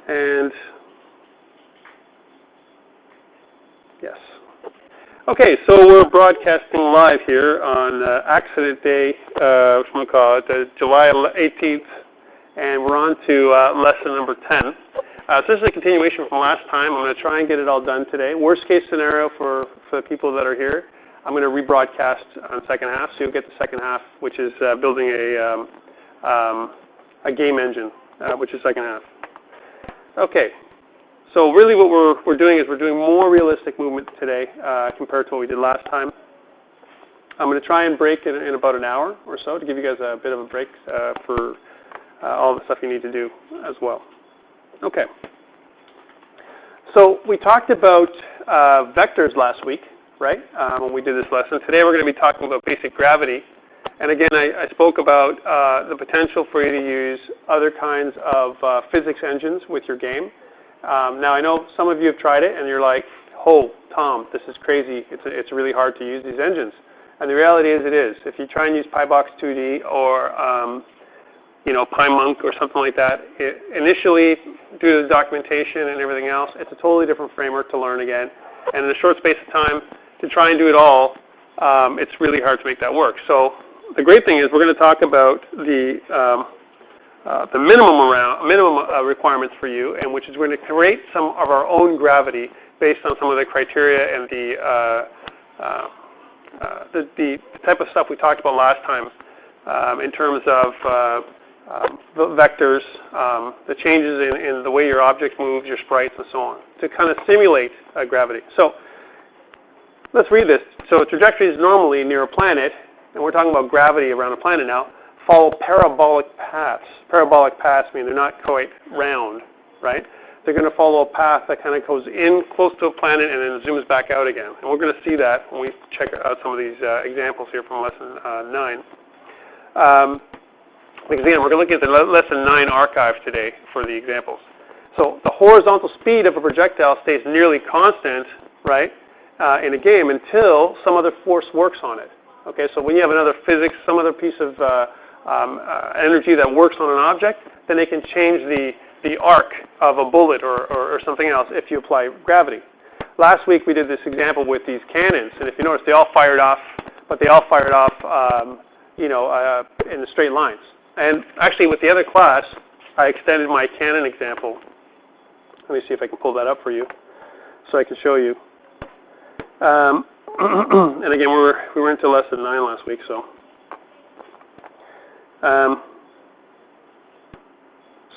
And yes. Okay, so we're broadcasting live here on Accident Day, July 18th, and we're on to lesson number 10. So this is a continuation from last time. I'm going to try and get it all done today. Worst case scenario for the people that are here, I'm going to rebroadcast on the second half, so you'll get the second half, which is building a game engine, which is second half. Okay, so really what we're doing is we're doing more realistic movement today compared to what we did last time. I'm going to try and break in about an hour or so to give you guys a bit of a break for all the stuff you need to do as well. Okay, so we talked about vectors last week, right, when we did this lesson. Today we're going to be talking about basic gravity. And again, I spoke about the potential for you to use other kinds of physics engines with your game. Now, I know some of you have tried it, and you're like, oh, Tom, this is crazy. It's really hard to use these engines. And the reality is it is. If you try and use PyBox 2D or PyMonk or something like that, initially, due to the documentation and everything else, it's a totally different framework to learn again. And in a short space of time, to try and do it all, it's really hard to make that work. So the great thing is we're going to talk about the minimum requirements for you, and which is we're going to create some of our own gravity based on some of the criteria and the type of stuff we talked about last time in terms of the vectors, the changes in the way your object moves, your sprites, and so on, to kind of simulate gravity. So let's read this. So trajectories normally near a planet, and we're talking about gravity around a planet now, follow parabolic paths. Parabolic paths mean they're not quite round, right? They're going to follow a path that kind of goes in close to a planet and then zooms back out again. And we're going to see that when we check out some of these examples here from lesson 9. Because again, we're going to look at the lesson 9 archive today for the examples. So the horizontal speed of a projectile stays nearly constant, right, in a game until some other force works on it. Okay, so when you have another physics, some other piece of energy that works on an object, then it can change the arc of a bullet or something else if you apply gravity. Last week we did this example with these cannons, and if you notice, they all fired off, but they all fired off, in straight lines. And actually, with the other class, I extended my cannon example. Let me see if I can pull that up for you, so I can show you. And again, we were into lesson 9 last week, so. So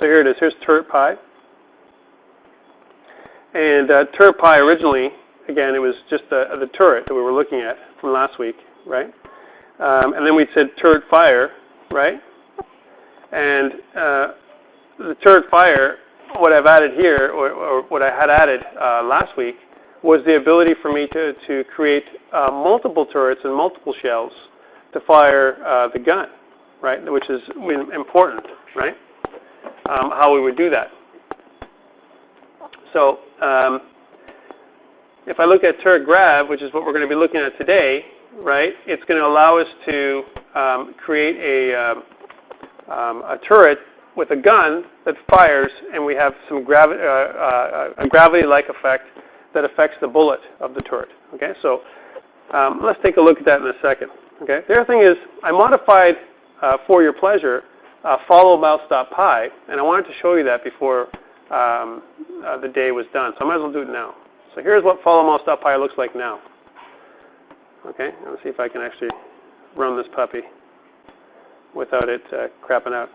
here it is. Here's turret pi. And turret pi originally, again, it was just the turret that we were looking at from last week, right? And then we said turret fire, right? And the turret fire, what I've added here, or what I had added last week, was the ability for me to create multiple turrets and multiple shells to fire the gun, right? Which is important, right? How we would do that. So if I look at turret grav, which is what we're going to be looking at today, right? It's going to allow us to create a turret with a gun that fires, and we have some a gravity-like effect that affects the bullet of the turret. Okay, so let's take a look at that in a second. Okay, the other thing is I modified for your pleasure follow mouse.py, and I wanted to show you that before the day was done, so I might as well do it now. So here's what follow mouse.py looks like now. Okay, let's see if I can actually run this puppy without it crapping out.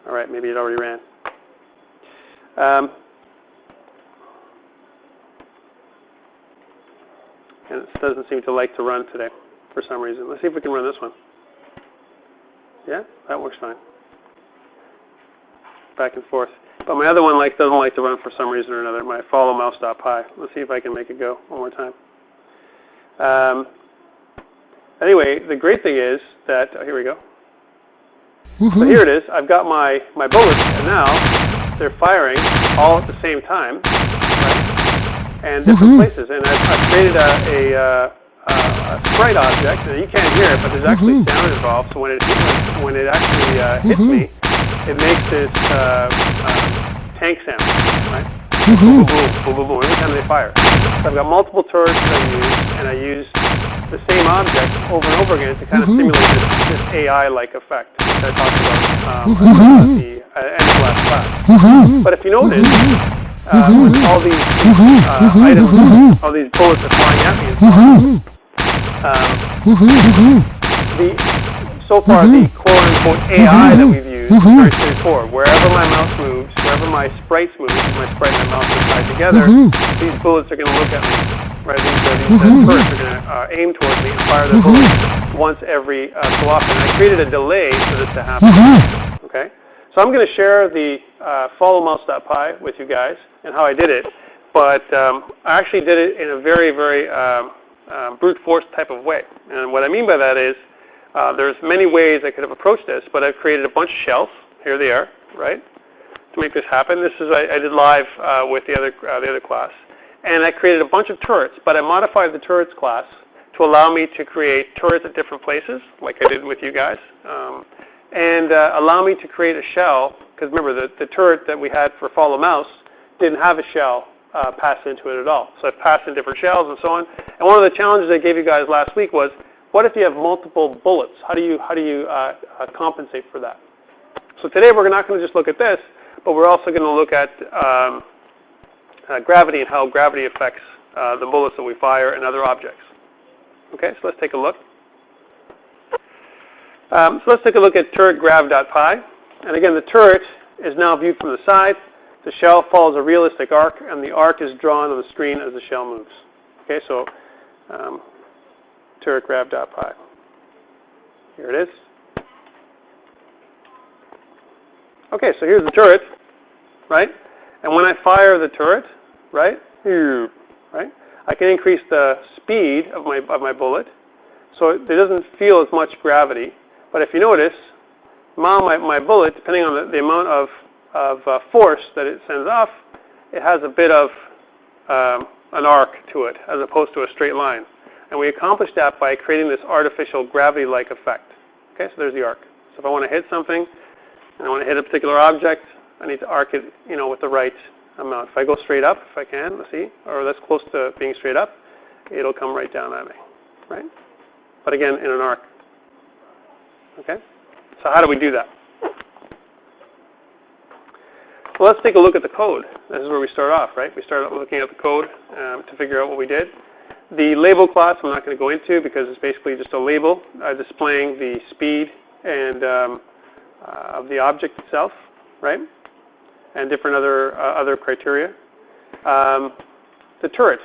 All right, maybe it already ran. And it doesn't seem to like to run today for some reason. Let's see if we can run this one. Yeah, that works fine. Back and forth. But my other one doesn't like to run for some reason or another, my follow mouse.py. Let's see if I can make it go one more time. Anyway, the great thing is that, here we go. So here it is. I've got my bullets, and now they're firing all at the same time, right? And different places. And I've created a sprite object, and you can't hear it, but there's actually sound involved. So when it actually hits me, it makes this tank sound, right? Boom, boom, boom, boom, boom, every time they fire. So I've got multiple turrets that I use, and I use the same object over and over again to kind of simulate this AI-like effect, which I talked about at the end of last class. But if you notice, when all these items, all these bullets are flying at me, so far the quote-unquote AI that we've used is very straightforward. Wherever my mouse moves, wherever my sprites move, my sprite and my mouse are tied together, these bullets are going to look at me. Right, these turrets are going to aim towards me and fire their bullets once every so often. And I created a delay for this to happen. Okay, so I'm going to share the followmouse.py with you guys and how I did it, but I actually did it in a very, very brute force type of way. And what I mean by that is there's many ways I could have approached this, but I've created a bunch of shells. Here they are, right, to make this happen. This is I did live with the other class. And I created a bunch of turrets, but I modified the turrets class to allow me to create turrets at different places, like I did with you guys, and allow me to create a shell, because remember, the turret that we had for follow mouse didn't have a shell passed into it at all. So I've passed in different shells and so on. And one of the challenges I gave you guys last week was, what if you have multiple bullets? How do you compensate for that? So today we're not going to just look at this, but we're also going to look at gravity and how gravity affects the bullets that we fire and other objects. Okay, so let's take a look. So let's take a look at turret grav.py. And again, the turret is now viewed from the side. The shell follows a realistic arc, and the arc is drawn on the screen as the shell moves. Okay, so turret grav.py. Here it is. Okay, so here's the turret, right? And when I fire the turret, right, I can increase the speed of my bullet, so it doesn't feel as much gravity. But if you notice, my bullet, depending on the amount of force that it sends off, it has a bit of an arc to it, as opposed to a straight line. And we accomplished that by creating this artificial gravity-like effect. Okay, so there's the arc. So if I want to hit something, and I want to hit a particular object, I need to arc it, with the right amount. If I go straight up, if I can, let's see, or that's close to being straight up, it'll come right down at me, right? But again, in an arc. Okay? So how do we do that? Well, let's take a look at the code. This is where we start off, right? We start looking at the code to figure out what we did. The label class I'm not going to go into because it's basically just a label displaying the speed and of the object itself, right? And different other criteria. The turret,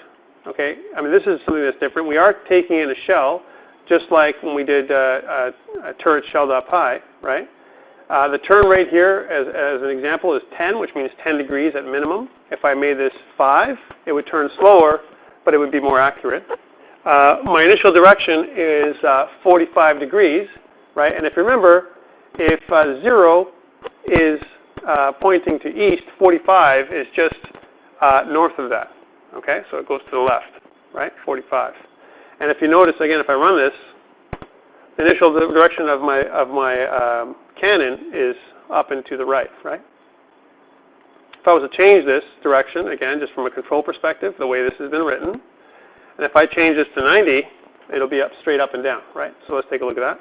okay? I mean, this is something that's different. We are taking in a shell, just like when we did a turret shell.py, right? The turn rate here, as an example, is 10, which means 10 degrees at minimum. If I made this 5, it would turn slower, but it would be more accurate. My initial direction is 45 degrees, right? And if you remember, if 0 is pointing to east, 45 is just north of that. Okay, so it goes to the left, right? 45. And if you notice, again, if I run this, the initial direction of my cannon is up and to the right, right? If I was to change this direction, again, just from a control perspective, the way this has been written, and if I change this to 90, it'll be up straight up and down, right? So let's take a look at that.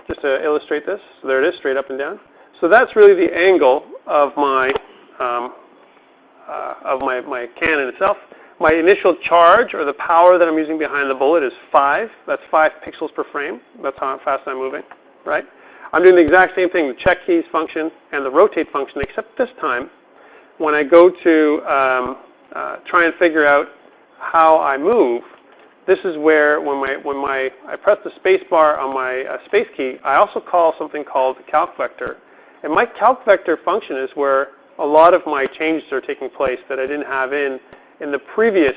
Just to illustrate this, so there it is, straight up and down. So that's really the angle of my cannon itself. My initial charge, or the power that I'm using behind the bullet, is 5. That's 5 pixels per frame. That's how fast I'm moving, right? I'm doing the exact same thing, the check keys function and the rotate function, except this time, when I go to try and figure out how I move, this is where when I press the space bar on my space key, I also call something called the calc vector. And my calc vector function is where a lot of my changes are taking place that I didn't have in the previous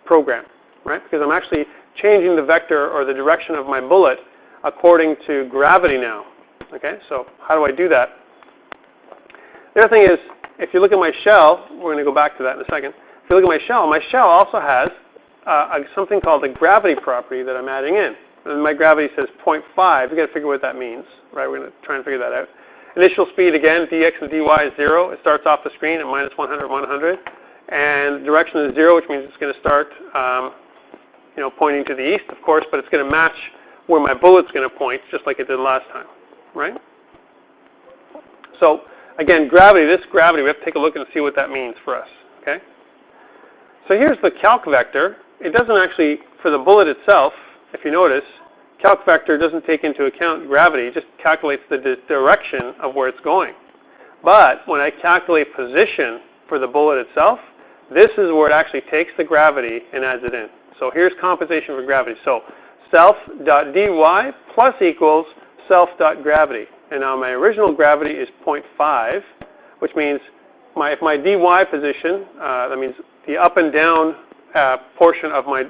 program, right? Because I'm actually changing the vector or the direction of my bullet according to gravity now. Okay, so how do I do that? The other thing is, if you look at my shell, we're going to go back to that in a second. If you look at my shell also has something called the gravity property that I'm adding in. And my gravity says 0.5. You've got to figure what that means, right? We're going to try and figure that out. Initial speed, again, dx and dy is 0. It starts off the screen at minus 100, 100. And direction is 0, which means it's going to start, pointing to the east, of course, but it's going to match where my bullet's going to point, just like it did last time, right? So, again, this gravity, we have to take a look and see what that means for us, okay? So here's the calc vector. It doesn't actually, for the bullet itself, if you notice, calc vector doesn't take into account gravity. It just calculates the direction of where it's going. But when I calculate position for the bullet itself, this is where it actually takes the gravity and adds it in. So here's compensation for gravity. So self.dy plus equals self.gravity. And now my original gravity is 0.5, which means if my dy position, that means the up and down portion of my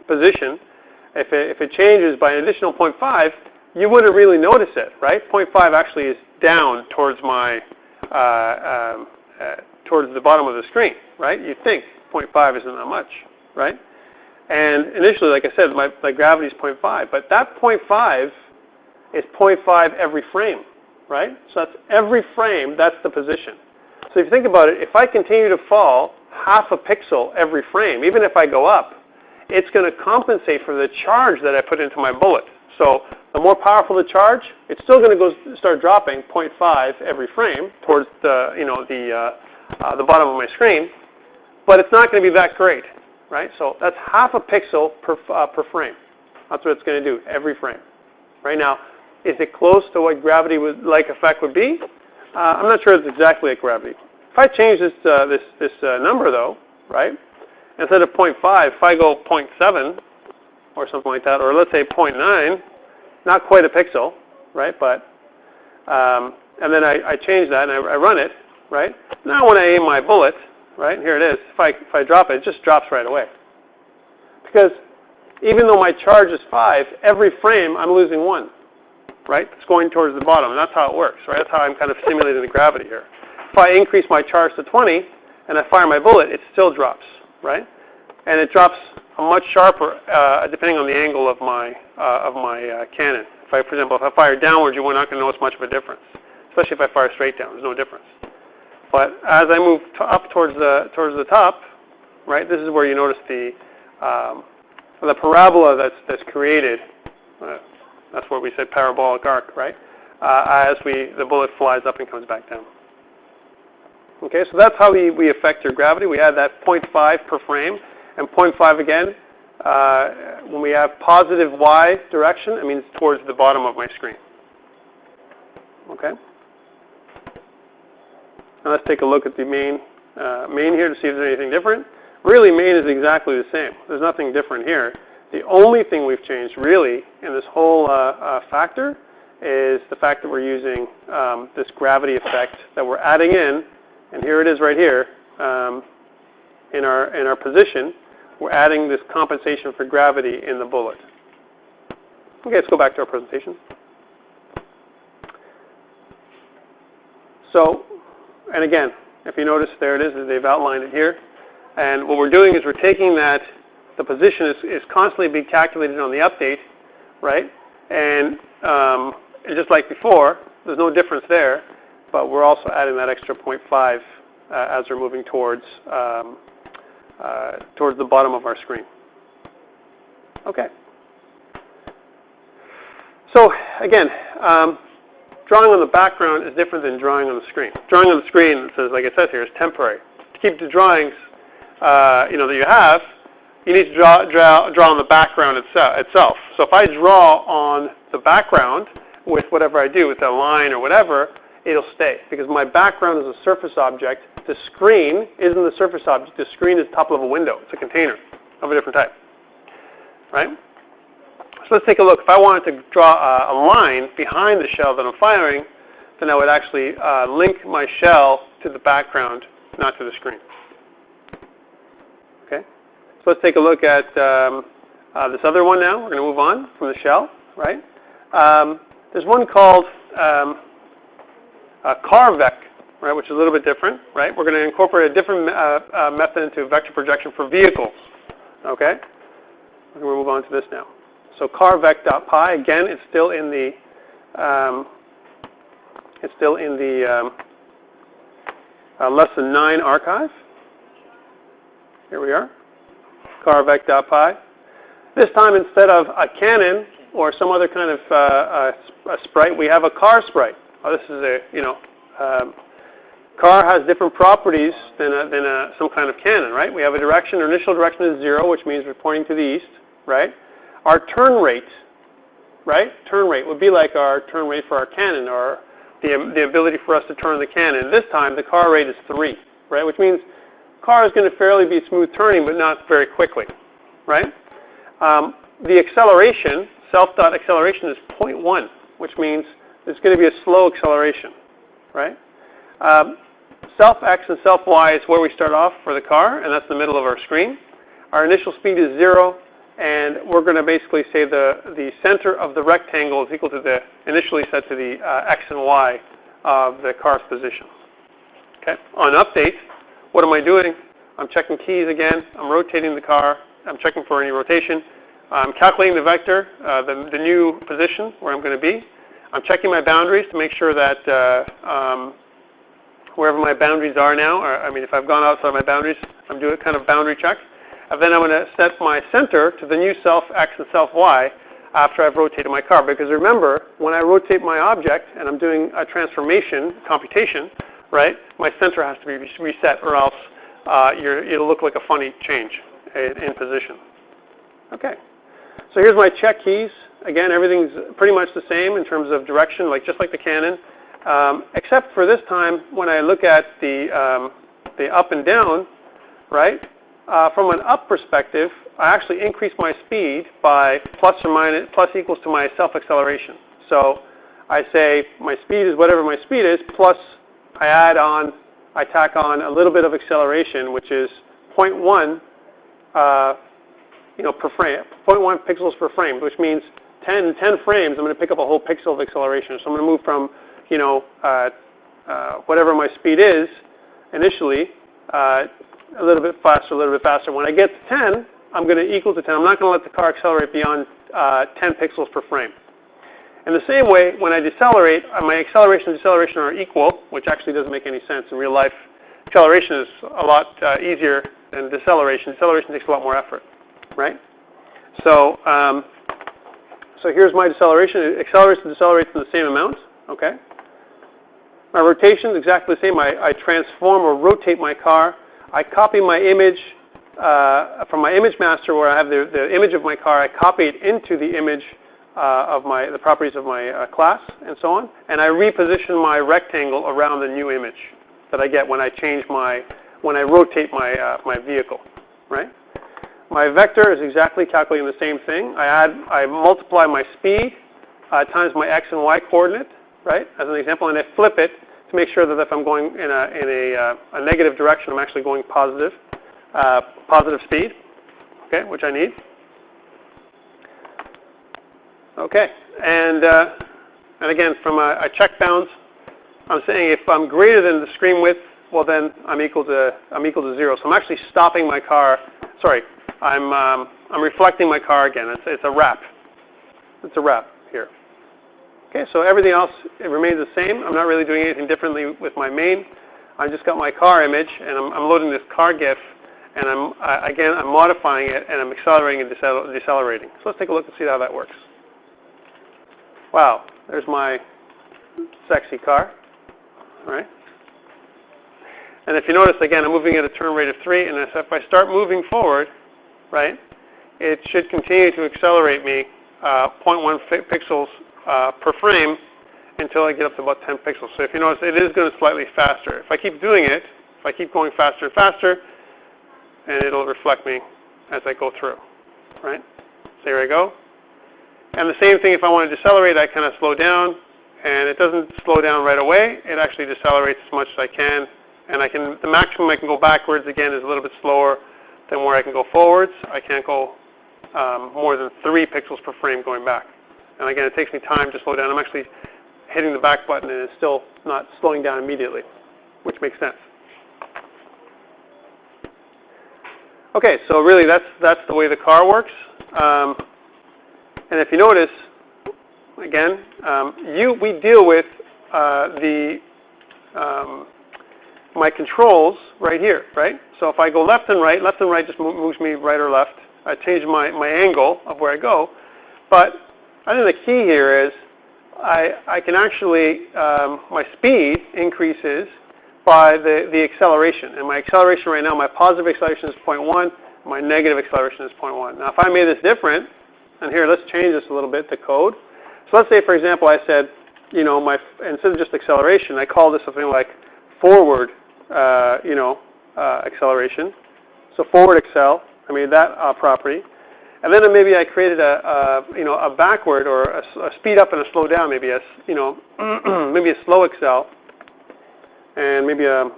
position, if it changes by an additional 0.5, you wouldn't really notice it, right? 0.5 actually is down towards my towards the bottom of the screen, right? You'd think 0.5 isn't that much, right? And initially, like I said, my gravity is 0.5, but that 0.5 is 0.5 every frame, right? So that's every frame, that's the position. So if you think about it, if I continue to fall half a pixel every frame, even if I go up, it's going to compensate for the charge that I put into my bullet. So the more powerful the charge, it's still going to start dropping 0.5 every frame towards the the bottom of my screen, but it's not going to be that great, right? So that's half a pixel per frame. That's what it's going to do every frame. Right now, is it close to what gravity-like effect would be? I'm not sure it's exactly like gravity. If I change this number though, right? Instead of 0.5, if I go 0.7 or something like that, or let's say 0.9, not quite a pixel, right? But and then I change that and I run it, right? Now when I aim my bullet, right? Here it is. If I drop it, it just drops right away. Because even though my charge is 5, every frame I'm losing 1, right? It's going towards the bottom, and that's how it works, right? That's how I'm kind of simulating the gravity here. If I increase my charge to 20 and I fire my bullet, it still drops, right? And it drops much sharper depending on the angle of my cannon. For example, if I fire downwards, you're not going to notice much of a difference, especially if I fire straight down. There's no difference. But as I move up towards the top, right, this is where you notice the parabola that's created. That's where we said parabolic arc, right? As the bullet flies up and comes back down. Okay, so that's how we affect your gravity. We add that 0.5 per frame, and 0.5 again. When we have positive y direction, it means towards the bottom of my screen. Okay. Now let's take a look at the main here to see if there's anything different. Really, main is exactly the same. There's nothing different here. The only thing we've changed, really, in this whole factor is the fact that we're using this gravity effect that we're adding in, and here it is right here in our position. We're adding this compensation for gravity in the bullet. Okay, let's go back to our presentation. So, and again, if you notice, there it is. They've outlined it here. And what we're doing is we're taking that. The position is constantly being calculated on the update, right? And just like before, there's no difference there, but we're also adding that extra 0.5 as we're moving towards the bottom of our screen. Okay. So again, drawing on the background is different than drawing on the screen. Drawing on the screen, like it says here, is temporary. To keep the drawings, that you have, you need to draw on the background itself. So if I draw on the background with whatever I do, with a line or whatever, it'll stay. Because my background is a surface object. The screen isn't the surface object. The screen is the top level window. It's a container of a different type. Right? So let's take a look. If I wanted to draw a line behind the shell that I'm firing, then I would actually link my shell to the background, not to the screen. So let's take a look at this other one now. We're going to move on from the shell, right? There's one called CARVEC, right, which is a little bit different, right? We're going to incorporate a different method into vector projection for vehicles, okay? We're going to move on to this now. So carvec.py, again, it's still in the less than 9 archive. Here we are, carvec.py. This time, instead of a cannon or some other kind of a sprite, we have a car sprite. Oh, this is a, car has different properties than some kind of cannon, right? We have a direction. Our initial direction is 0, which means we're pointing to the east, right? Our turn rate, right? Turn rate would be like our turn rate for our cannon, or the ability for us to turn the cannon. This time, the car rate is 3, right? Which means car is going to fairly be smooth turning, but not very quickly, right? The acceleration, self.acceleration, is 0.1, which means it's going to be a slow acceleration, right? Self-x and self-y is where we start off for the car, and that's the middle of our screen. Our initial speed is 0, and we're going to basically say the center of the rectangle is equal to the initially set to the x and y of the car's position. Okay. On update, what am I doing? I'm checking keys again. I'm rotating the car. I'm checking for any rotation. I'm calculating the vector, the new position where I'm going to be. I'm checking my boundaries to make sure that wherever my boundaries are now, or, if I've gone outside my boundaries, I'm doing a kind of boundary check. And then I'm going to set my center to the new self-x and self-y after I've rotated my car. Because remember, when I rotate my object and I'm doing a transformation, computation, right, my center has to be reset, or else it'll look like a funny change in position. Okay. So here's my check keys. Again, everything's pretty much the same in terms of direction, just like the cannon, except for this time when I look at the up and down, right? From an up perspective, I actually increase my speed by plus equals to my self-acceleration. So I say my speed is whatever my speed is, plus I tack on a little bit of acceleration, which is 0.1 per frame, 0.1 pixels per frame, which means 10 frames, I'm going to pick up a whole pixel of acceleration. So I'm going to move from, whatever my speed is initially, a little bit faster, a little bit faster. When I get to 10, I'm going to equal to 10. I'm not going to let the car accelerate beyond 10 pixels per frame. In the same way, when I decelerate, my acceleration and deceleration are equal, which actually doesn't make any sense in real life. Acceleration is a lot easier than deceleration. Deceleration takes a lot more effort, right? So, so here's my deceleration. It accelerates and decelerates in the same amount, okay? My rotation is exactly the same. I transform or rotate my car. I copy my image from my image master, where I have the image of my car. I copy it into the image of the properties of my class, and so on. And I reposition my rectangle around the new image that I get when I rotate my vehicle, right? My vector is exactly calculating the same thing. I multiply my speed times my x and y coordinate, right, as an example, and I flip it to make sure that if I'm going in a negative direction, I'm actually going positive speed, okay, which I need. Okay, and again, from a check bounds, I'm saying if I'm greater than the screen width, well then I'm equal to 0. So I'm actually stopping my car. Sorry, I'm reflecting my car again. It's a wrap. It's a wrap here. Okay, so everything else, it remains the same. I'm not really doing anything differently with my main. I just got my car image, and I'm loading this car GIF, and I'm modifying it, and I'm accelerating and decelerating. So let's take a look and see how that works. Wow, there's my sexy car. All right. And if you notice, again, I'm moving at a turn rate of 3, and if I start moving forward, right, it should continue to accelerate me 0.1 pixels per frame until I get up to about 10 pixels. So if you notice, it is going slightly faster. If I keep doing it, if I keep going faster and faster, and it'll reflect me as I go through, right? So here I go. And the same thing, if I want to decelerate, I kind of slow down, and it doesn't slow down right away. It actually decelerates as much as I can, and the maximum I can go backwards, again, is a little bit slower than where I can go forwards. I can't go more than 3 pixels per frame going back. And again, it takes me time to slow down. I'm actually hitting the back button, and it's still not slowing down immediately, which makes sense. Okay, so really that's the way the car works. And if you notice, again, we deal with my controls right here, right? So if I go left and right just moves me right or left. I change my angle of where I go. But I think the key here is I can actually, my speed increases by the acceleration. And my acceleration right now, my positive acceleration is 0.1, my negative acceleration is 0.1. Now if I made this different, and here let's change this a little bit, the code. So let's say, for example, I said, you know, instead of just acceleration, I call this something like forward, acceleration. So forward accel, I made that property. And then maybe I created a backward or a speed up and a slow down, maybe maybe a slow accel, and maybe a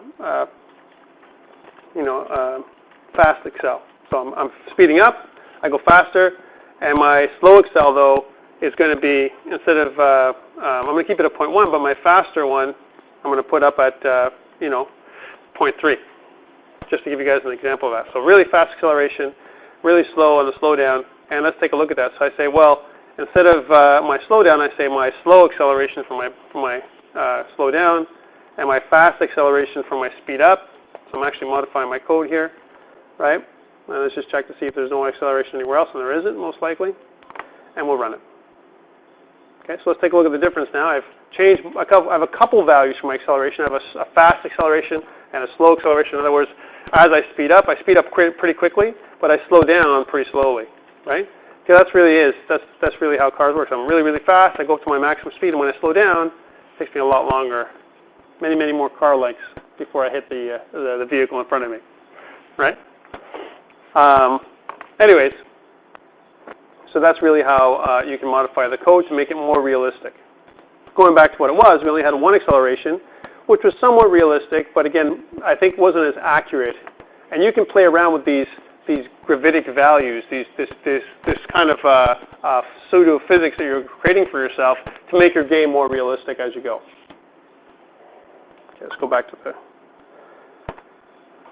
fast accel. So I'm speeding up, I go faster, and my slow accel though is going to be, instead of I'm going to keep it at 0.1, but my faster one I'm going to put up at 0.3, just to give you guys an example of that. So really fast acceleration, really slow on the slowdown, and let's take a look at that. So I say, well, instead of my slowdown, I say my slow acceleration for my slowdown, and my fast acceleration for my speed up. So I'm actually modifying my code here, right? Now let's just check to see if there's no acceleration anywhere else, and there isn't, most likely, and we'll run it. Okay, so let's take a look at the difference now. I've changed I have a couple values for my acceleration. I have a fast acceleration and a slow acceleration. In other words, as I speed up pretty quickly, but I slow down pretty slowly, right? Because that's really how cars work. So I'm really, really fast. I go up to my maximum speed, and when I slow down, it takes me a lot longer, many, many more car lengths before I hit the vehicle in front of me, right? Anyways, so that's really how you can modify the code to make it more realistic. Going back to what it was, we only had one acceleration, which was somewhat realistic, but again, I think wasn't as accurate. And you can play around with these gravitic values, this kind of pseudo physics that you're creating for yourself to make your game more realistic as you go. Okay, let's go back to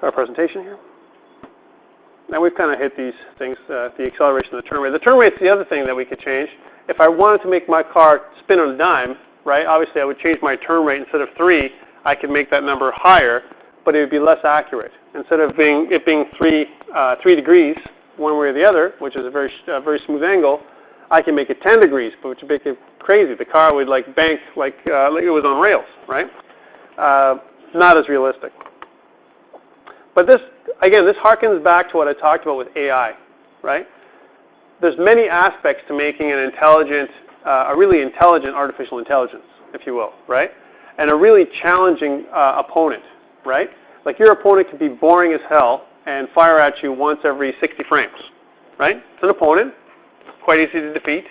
our presentation here. Now we've kind of hit these things, the acceleration and the turn rate. The turn rate's the other thing that we could change. If I wanted to make my car spin on a dime, right, obviously I would change my turn rate. Instead of 3, I could make that number higher, but it would be less accurate. Instead of it being 3 degrees one way or the other, which is a very smooth angle, I can make it 10 degrees, which would make it crazy. The car would bank like it was on rails, right? Not as realistic. But this harkens back to what I talked about with AI, right? There's many aspects to making an intelligent, a really intelligent artificial intelligence, if you will, right? And a really challenging opponent, right? Like your opponent can be boring as hell and fire at you once every 60 frames, right? It's an opponent, quite easy to defeat,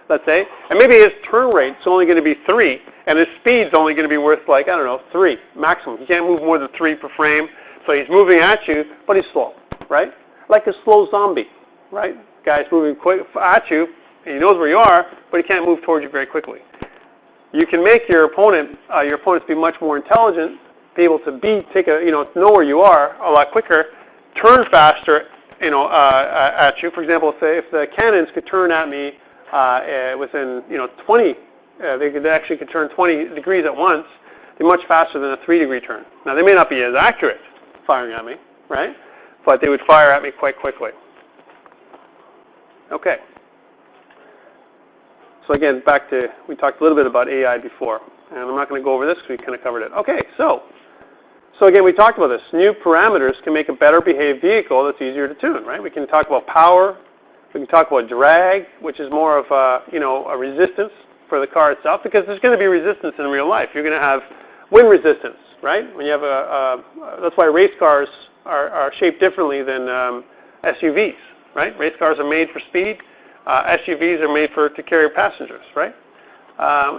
let's say. And maybe his turn rate's only going to be 3, and his speed's only going to be worth 3 maximum. You can't move more than 3 per frame. So he's moving at you, but he's slow, right? Like a slow zombie, right? Guy's moving quick at you, and he knows where you are, but he can't move towards you very quickly. You can make your opponents be much more intelligent, be able to know where you are a lot quicker, turn faster, at you. For example, if the cannons could turn at me within 20, they could turn 20 degrees at once. They're much faster than a 3-degree turn. Now they may not be as accurate firing at me, right? But they would fire at me quite quickly. Okay. So again, we talked a little bit about AI before, and I'm not going to go over this because we kind of covered it. Okay, so again, we talked about this. New parameters can make a better behaved vehicle that's easier to tune, right? We can talk about power. We can talk about drag, which is more of a resistance for the car itself, because there's going to be resistance in real life. You're going to have wind resistance, right? When you have that's why race cars are shaped differently than SUVs, right? Race cars are made for speed. SUVs are made to carry passengers, right?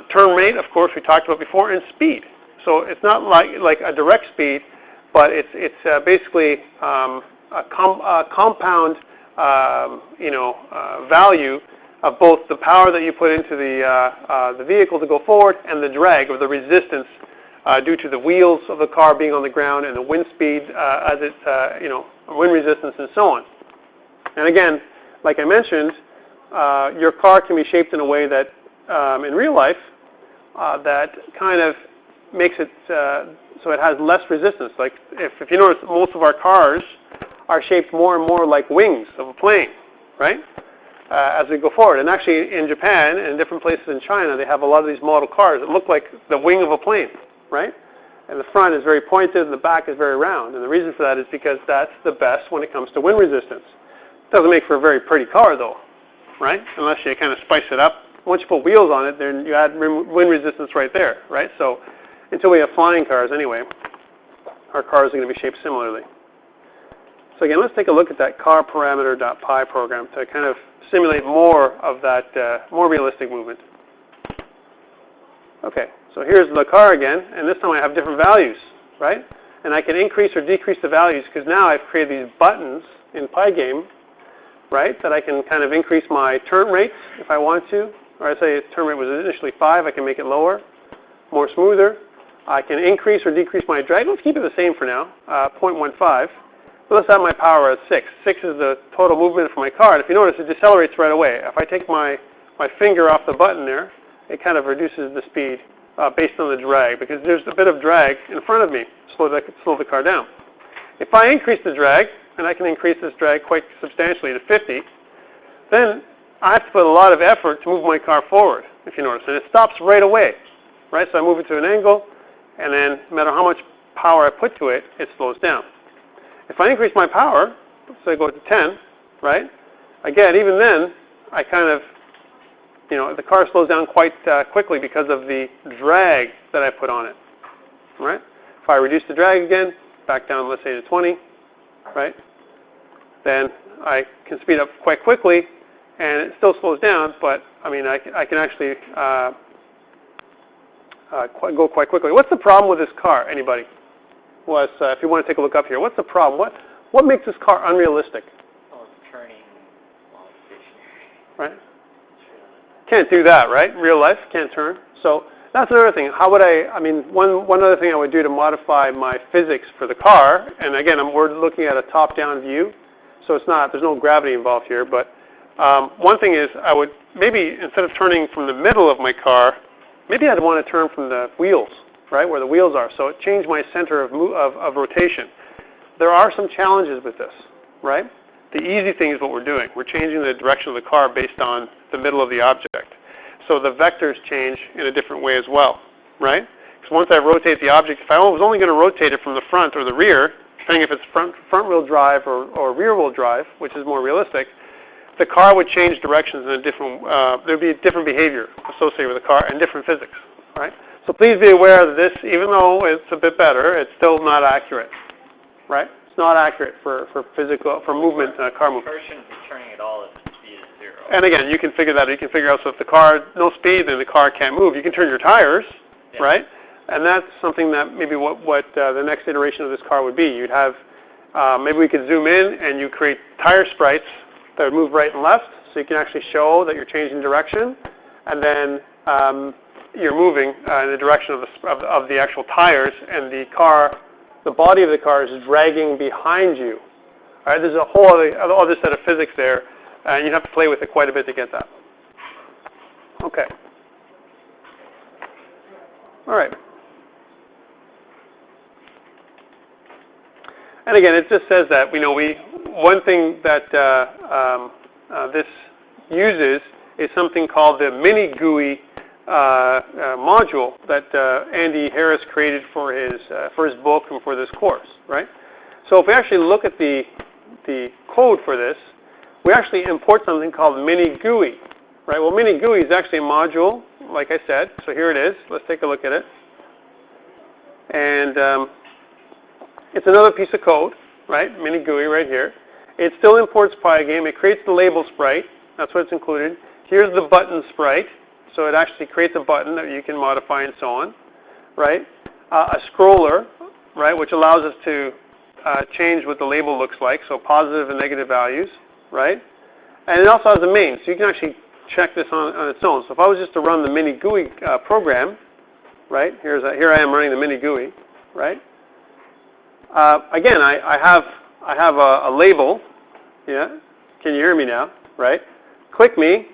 Turn rate, of course, we talked about before, and speed. So it's not like a direct speed, but it's basically a compound, value of both the power that you put into the vehicle to go forward and the drag or the resistance due to the wheels of the car being on the ground and the wind speed as it, wind resistance and so on. And again, like I mentioned, your car can be shaped in a way that, in real life, that kind of makes it so it has less resistance. Like if you notice, most of our cars are shaped more and more like wings of a plane, right? As we go forward. And actually in Japan and different places in China, they have a lot of these model cars that look like the wing of a plane, right? And the front is very pointed and the back is very round. And the reason for that is because that's the best when it comes to wind resistance. It doesn't make for a very pretty car though, right? Unless you kind of spice it up. Once you put wheels on it, then you add wind resistance right there, right? So until we have flying cars anyway, our cars are going to be shaped similarly. So again, let's take a look at that car parameter.py program to kind of simulate more of that more realistic movement. Okay, so here's the car again, and this time I have different values, right? And I can increase or decrease the values because now I've created these buttons in Pygame, right, that I can kind of increase my turn rates if I want to. Or I say turn rate was initially 5, I can make it lower, more smoother. I can increase or decrease my drag. Let's keep it the same for now, 0.15. But let's have my power at 6. 6 is the total movement for my car. And if you notice, it decelerates right away. If I take my finger off the button there, it kind of reduces the speed based on the drag because there's a bit of drag in front of me, slow the car down. If I increase the drag, and I can increase this drag quite substantially to 50, then I have to put a lot of effort to move my car forward, if you notice. And it stops right away, right? So I move it to an angle, and then no matter how much power I put to it, it slows down. If I increase my power, so I go to 10, right? Again, even then, I kind of, the car slows down quite quickly because of the drag that I put on it, right? If I reduce the drag again, back down, let's say to 20, right? Then I can speed up quite quickly, and it still slows down, but I mean, I can actually go quite quickly. What's the problem with this car? Anybody? If you want to take a look up here, what's the problem? What makes this car unrealistic? Oh, it's turning while stationary. Right? Can't do that, right? In real life, can't turn. So that's another thing. How would one other thing I would do to modify my physics for the car, and again, we're looking at a top-down view, so there's no gravity involved here, but one thing is I would maybe, instead of turning from the middle of my car, maybe I'd want to turn from the wheels, right, where the wheels are. So it changed my center of rotation. There are some challenges with this, right? The easy thing is what we're doing. We're changing the direction of the car based on the middle of the object. So the vectors change in a different way as well, right? Because once I rotate the object, if I was only going to rotate it from the front or the rear, depending if it's front-wheel drive or rear-wheel drive, which is more realistic, the car would change directions in a different, there'd be a different behavior associated with the car and different physics, right? So please be aware that this, even though it's a bit better, it's still not accurate, right? It's not accurate for movement, car movement. The car shouldn't be turning at all if the speed is 0. And again, you can figure that. You can figure out, so if the car, no speed, then the car can't move. You can turn your tires, yeah, right? And that's something that maybe what the next iteration of this car would be. You'd have, maybe we could zoom in and you create tire sprites that would move right and left, so you can actually show that you're changing direction, and then you're moving in the direction of the actual tires, and the body of the car is dragging behind you. All right, there's a whole other set of physics there, and you have to play with it quite a bit to get that. Okay. All right. And again, it just says that one thing that this uses is something called the Mini Gui module that Andy Harris created for his book and for this course, right? So if we actually look at the code for this, we actually import something called Mini Gui, right? Well, Mini Gui is actually a module, like I said. So here it is. Let's take a look at it. And it's another piece of code, right? Mini Gui right here. It still imports Pygame. It creates the label sprite. That's what's included. Here's the button sprite. So it actually creates a button that you can modify and so on, right? A scroller, right, which allows us to change what the label looks like, so positive and negative values, right? And it also has a main, so you can actually check this on its own. So if I was just to run the Mini Gui program, right, here I am running the Mini Gui, right? Again, I have a label, yeah? Can you hear me now, right? Click Me,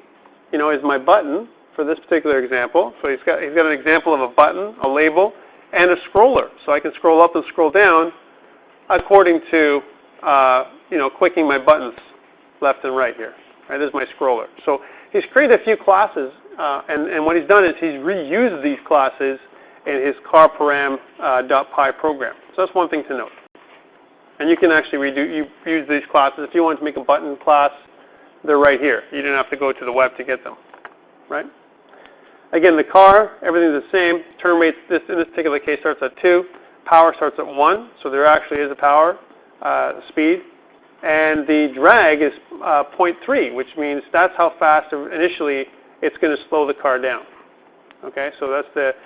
is my button for this particular example. So he's got an example of a button, a label, and a scroller. So I can scroll up and scroll down according to, clicking my buttons left and right here. Right, this is my scroller. So he's created a few classes, and what he's done is he's reused these classes in his carparam.py program. So that's one thing to note. And you can actually use these classes. If you want to make a button class, they're right here. You didn't have to go to the web to get them. Right? Again, the car, everything's the same. Turn rate, in this particular case, starts at 2. Power starts at 1. So there actually is a power speed. And the drag is 0.3, which means that's how fast initially it's going to slow the car down. Okay, so that's the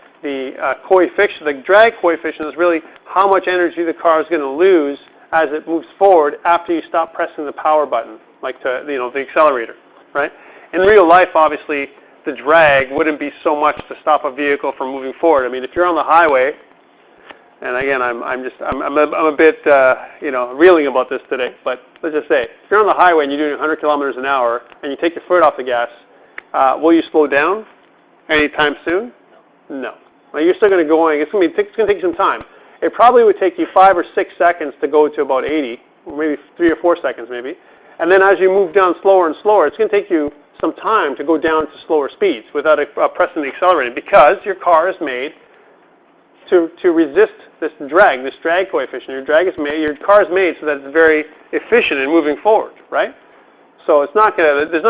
coefficient. The drag coefficient is really how much energy the car is going to lose as it moves forward after you stop pressing the power button, like the accelerator, right? In real life, obviously, the drag wouldn't be so much to stop a vehicle from moving forward. I mean, if you're on the highway, and again, I'm a bit reeling about this today, but let's just say if you're on the highway and you're doing 100 kilometers an hour and you take your foot off the gas, will you slow down anytime soon? No. Well, you're still going to go going. It's going to take some time. It probably would take you 5 or 6 seconds to go to about 80, or maybe 3 or 4 seconds maybe. And then as you move down slower and slower, it's going to take you some time to go down to slower speeds without pressing the accelerator, because your car is made to resist this drag coefficient. Your car is made so that it's very efficient in moving forward, right? So there's not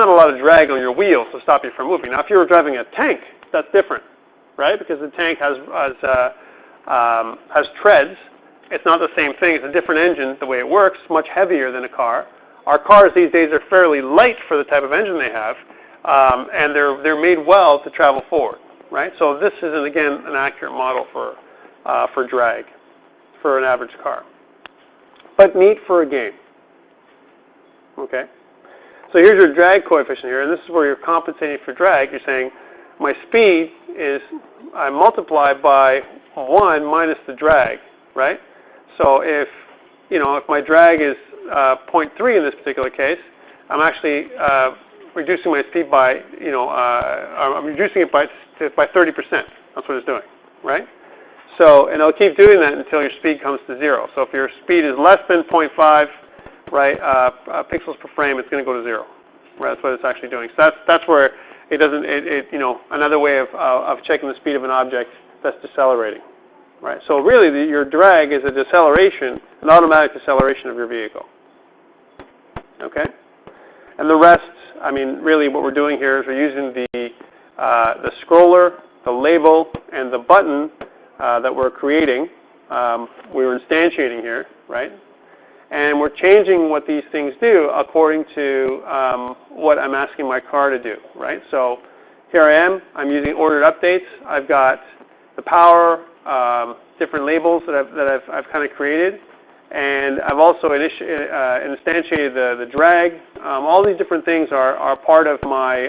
a lot of drag on your wheels to stop you from moving. Now, if you were driving a tank, that's different, right? Because the tank has treads. It's not the same thing. It's a different engine. The way it works, much heavier than a car. Our cars these days are fairly light for the type of engine they have, and they're made well to travel forward, right? So this is, again, an accurate model for drag for an average car, but neat for a game. Okay, so here's your drag coefficient here, and this is where you're compensating for drag. You're saying my speed is I multiply by 1 minus the drag, right? So if my drag is 0.3 in this particular case, I'm actually reducing my speed by, I'm reducing it by 30%. That's what it's doing, right? So, and it'll keep doing that until your speed comes to 0. So if your speed is less than 0.5, right, pixels per frame, it's going to go to 0. Right, that's what it's actually doing. So that's where it doesn't, another way of checking the speed of an object that's decelerating. Right, so really your drag is a deceleration, an automatic deceleration of your vehicle. Okay? And the rest, I mean, really what we're doing here is we're using the scroller, the label, and the button that we're creating. We're instantiating here, right? And we're changing what these things do according to what I'm asking my car to do, right? So here I am. I'm using ordered updates. I've got the power, different labels that I've kind of created. And I've also instantiated the drag. All these different things are part of my,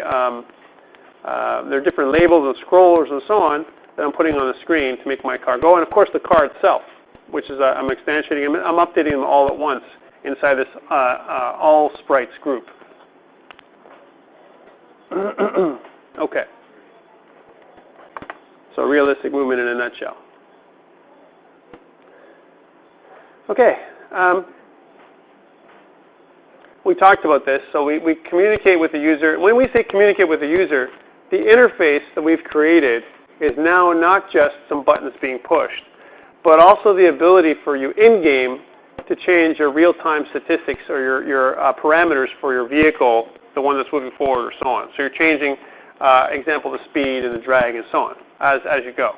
there are different labels and scrollers and so on that I'm putting on the screen to make my car go. And of course the car itself, which is I'm instantiating them. I'm updating them all at once inside this all sprites group. Okay. So realistic movement in a nutshell. Okay, we talked about this. So we communicate with the user. When we say communicate with the user, the interface that we've created is now not just some buttons being pushed, but also the ability for you in-game to change your real-time statistics or your parameters for your vehicle, the one that's moving forward or so on. So you're changing, example, the speed and the drag and so on as you go,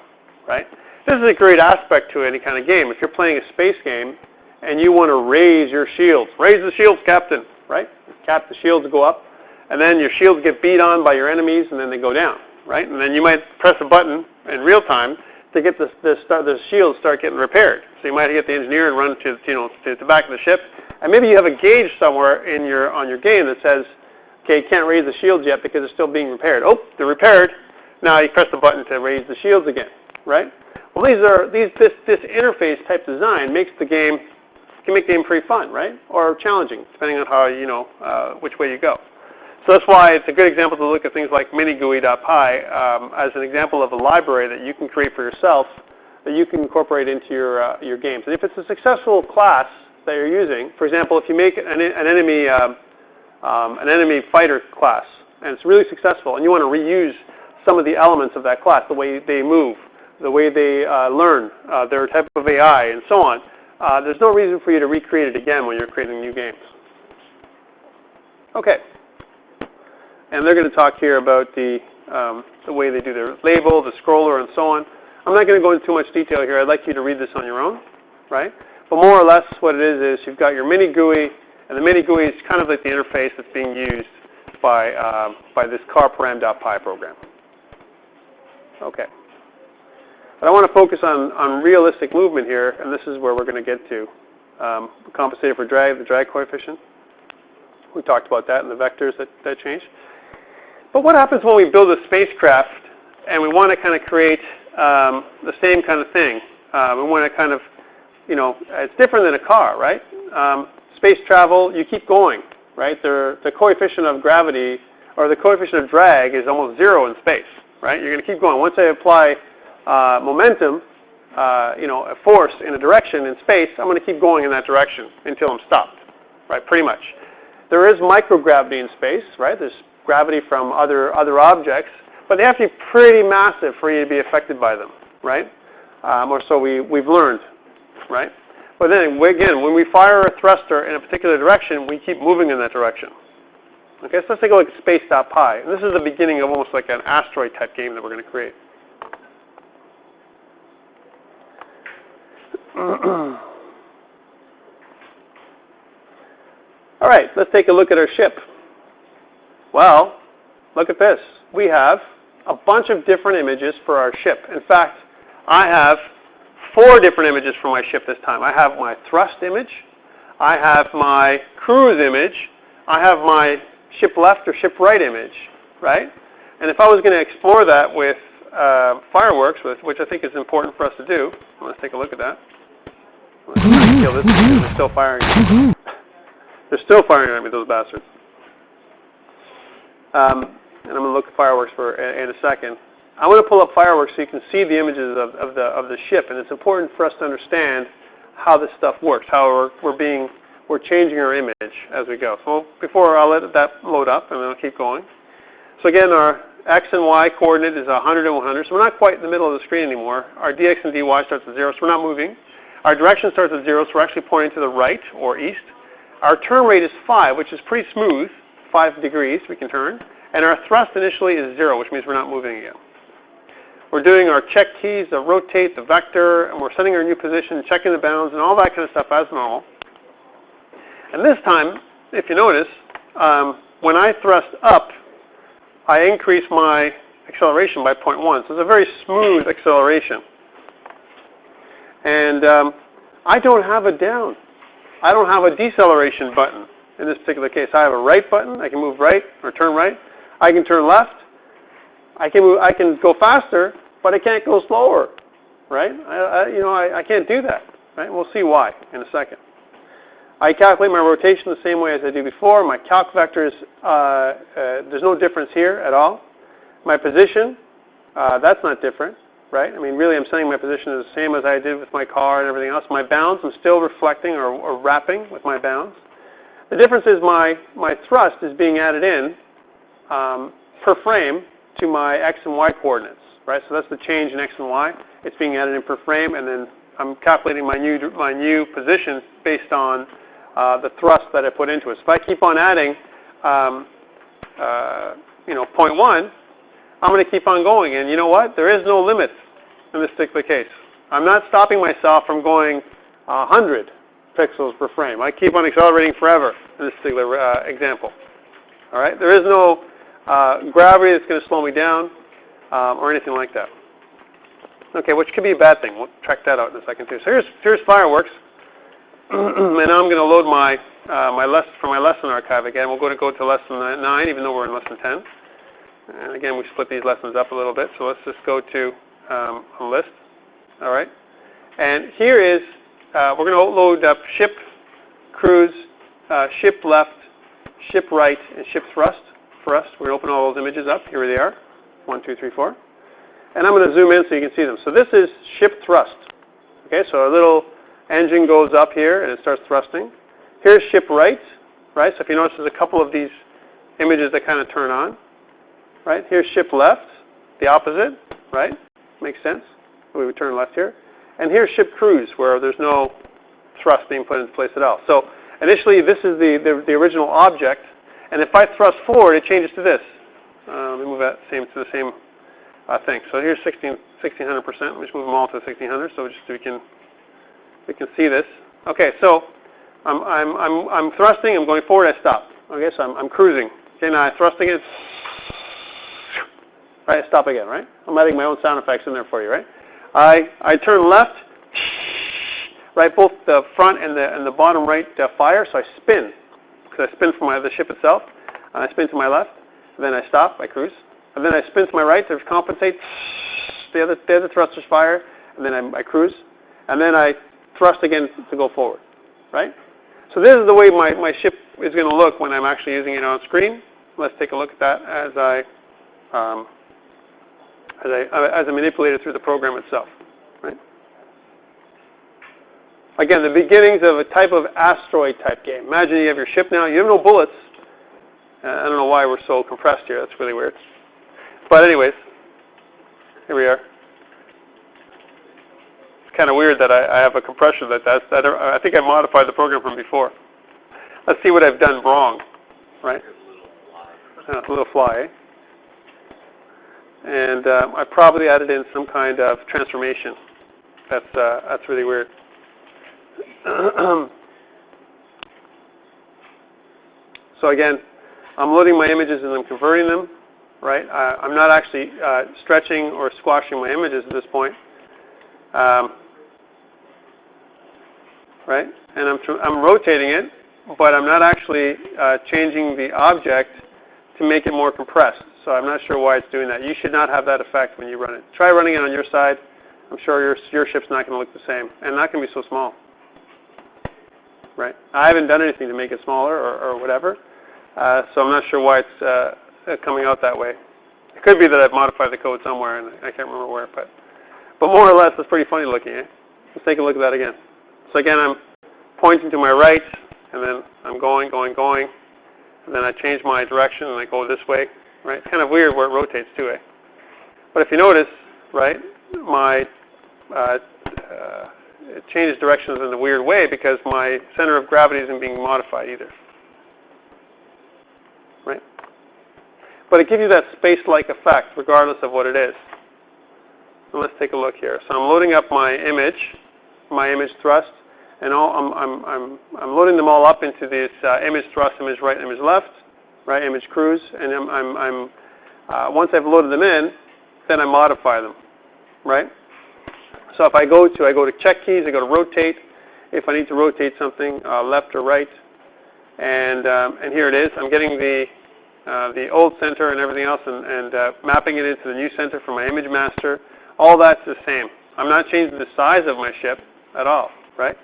right? This is a great aspect to any kind of game. If you're playing a space game and you want to raise your shields, raise the shields, Captain, right? The shields go up, and then your shields get beat on by your enemies, and then they go down, right? And then you might press a button in real time to get the shields start getting repaired. So you might get the engineer and run to the back of the ship, and maybe you have a gauge somewhere on your game that says, okay, you can't raise the shields yet because they're still being repaired. Oh, they're repaired. Now you press the button to raise the shields again, right? Well, this interface type design can make the game pretty fun, right? Or challenging, depending on how which way you go. So that's why it's a good example to look at things like Mini Gui.py as an example of a library that you can create for yourself that you can incorporate into your games. And if it's a successful class that you're using, for example, if you make an enemy fighter class and it's really successful and you want to reuse some of the elements of that class, the way they move, the way they learn, their type of AI, and so on, there's no reason for you to recreate it again when you're creating new games. Okay. And they're going to talk here about the way they do their label, the scroller, and so on. I'm not going to go into too much detail here. I'd like you to read this on your own, right? But more or less what it is you've got your Mini GUI, and the Mini GUI is kind of like the interface that's being used by this carparam.py program. Okay. But I want to focus on realistic movement here, and this is where we're going to get to. Compensated for drag, the drag coefficient. We talked about that and the vectors that change. But what happens when we build a spacecraft and we want to kind of create the same kind of thing? We want to kind of, it's different than a car, right? Space travel, you keep going, right? The coefficient of gravity or the coefficient of drag is almost zero in space, right? You're going to keep going. Once I apply momentum, a force in a direction in space, I'm going to keep going in that direction until I'm stopped, right? Pretty much. There is microgravity in space, right? There's gravity from other objects, but they have to be pretty massive for you to be affected by them, right? Or so we've learned, right? But then, again, when we fire a thruster in a particular direction, we keep moving in that direction. Okay, so let's take a look at space.py. And this is the beginning of almost like an asteroid type game that we're going to create. All right, let's take a look at our ship. Well, look at this. We have a bunch of different images for our ship. In fact, I have 4 different images for my ship this time. I have my thrust image, I have my cruise image, I have my ship left or ship right image, right? And if I was going to explore that with fireworks, which I think is important for us to do, let's take a look at that. Let's kill this because they're still firing at me. They're still firing at me, those bastards. And I'm going to look at fireworks in a second. I want to pull up fireworks so you can see the images of the ship, and it's important for us to understand how this stuff works, how we're changing our image as we go. So before I'll let that load up, and then I'll keep going. So again, our x and y coordinate is 100 and 100, so we're not quite in the middle of the screen anymore. Our dx and dy starts at 0, so we're not moving. Our direction starts at 0, so we're actually pointing to the right or east. Our turn rate is 5, which is pretty smooth, 5 degrees we can turn. And our thrust initially is 0, which means we're not moving again. We're doing our check keys, the rotate, the vector, and we're setting our new position, checking the bounds, and all that kind of stuff as normal. And this time, if you notice, when I thrust up, I increase my acceleration by 0.1. So it's a very smooth acceleration. And I don't have a down. I don't have a deceleration button in this particular case. I have a right button. I can move right or turn right. I can turn left. I can go faster, but I can't go slower, right? I can't do that, right? We'll see why in a second. I calculate my rotation the same way as I do before. My calc vectors, there's no difference here at all. My position, that's not different, right? I mean, really, I'm setting my position as the same as I did with my car and everything else. My bounds, I'm still reflecting or wrapping with my bounds. The difference is my thrust is being added in per frame to my x and y coordinates, right? So that's the change in x and y. It's being added in per frame, and then I'm calculating my new position based on the thrust that I put into it. So if I keep on adding, 0.1, I'm going to keep on going. And you know what? There is no limit in this particular case. I'm not stopping myself from going 100 pixels per frame. I keep on accelerating forever in this particular example. All right? There is no gravity that's going to slow me down or anything like that. Okay, which could be a bad thing. We'll check that out in a second too. So here's fireworks. And now I'm going to load my lesson archive again. We're going to go to lesson 9, even though we're in lesson 10. And again, we split these lessons up a little bit. So let's just go to a list. All right. And here is, we're going to load up ship, cruise, ship left, ship right, and ship thrust thrust. We're going to open all those images up. Here they are. 1, 2, 3, 4. And I'm going to zoom in so you can see them. So this is ship thrust. Okay, so our little engine goes up here and it starts thrusting. Here's ship right, right? So if you notice, there's a couple of these images that kind of turn on, right? Here's ship left, the opposite, right? Makes sense. We would turn left here. And here's ship cruise, where there's no thrust being put into place at all. So initially, this is the original object, and if I thrust forward, it changes to this. Let me move that to the same thing. So here's 1600%. Let me just move them all to 1600, so just we can see this. Okay, so I'm thrusting. I'm going forward. I stop. Okay, so I'm cruising. Okay, now I thrust again. Right, stop again. Right. I'm adding my own sound effects in there for you. Right. I turn left. Right, both the front and the bottom right fire. So I spin because I spin from the ship itself. And I spin to my left. And then I stop. I cruise. And then I spin to my right to compensate. The other thrusters fire. And then I cruise. And then I thrust again to go forward. Right? So this is the way my ship is going to look when I'm actually using it on screen. Let's take a look at that as I manipulate it through the program itself. Right? Again, the beginnings of a type of asteroid type game. Imagine you have your ship now. You have no bullets. I don't know why we're so compressed here. That's really weird. But anyways, here we are. It's kind of weird that I have a compression I think I modified the program from before. Let's see what I've done wrong. Right? It's a little fly. Eh? And I probably added in some kind of transformation. That's really weird. So again, I'm loading my images and I'm converting them. Right? I'm not actually stretching or squashing my images at this point. Right? And I'm rotating it, but I'm not actually changing the object to make it more compressed. So I'm not sure why it's doing that. You should not have that effect when you run it. Try running it on your side. I'm sure your ship's not going to look the same, and not going to be so small. Right? I haven't done anything to make it smaller or whatever, so I'm not sure why it's coming out that way. It could be that I've modified the code somewhere, and I can't remember where. But more or less, it's pretty funny looking. Eh? Let's take a look at that again. So again, I'm pointing to my right, and then I'm going, and then I change my direction, and I go this way. Right? It's kind of weird where it rotates too. Eh? But if you notice, right, it changes directions in a weird way because my center of gravity isn't being modified either. Right? But it gives you that space-like effect regardless of what it is. So let's take a look here. So I'm loading up my image thrust, and I'm loading them all up into this image thrust, image right, image left, right, image cruise, and once I've loaded them in, then I modify them, right? So if I go to check keys, I go to rotate. If I need to rotate something left or right, and here it is. I'm getting the old center and everything else, and mapping it into the new center for my image master. All that's the same. I'm not changing the size of my ship at all, right?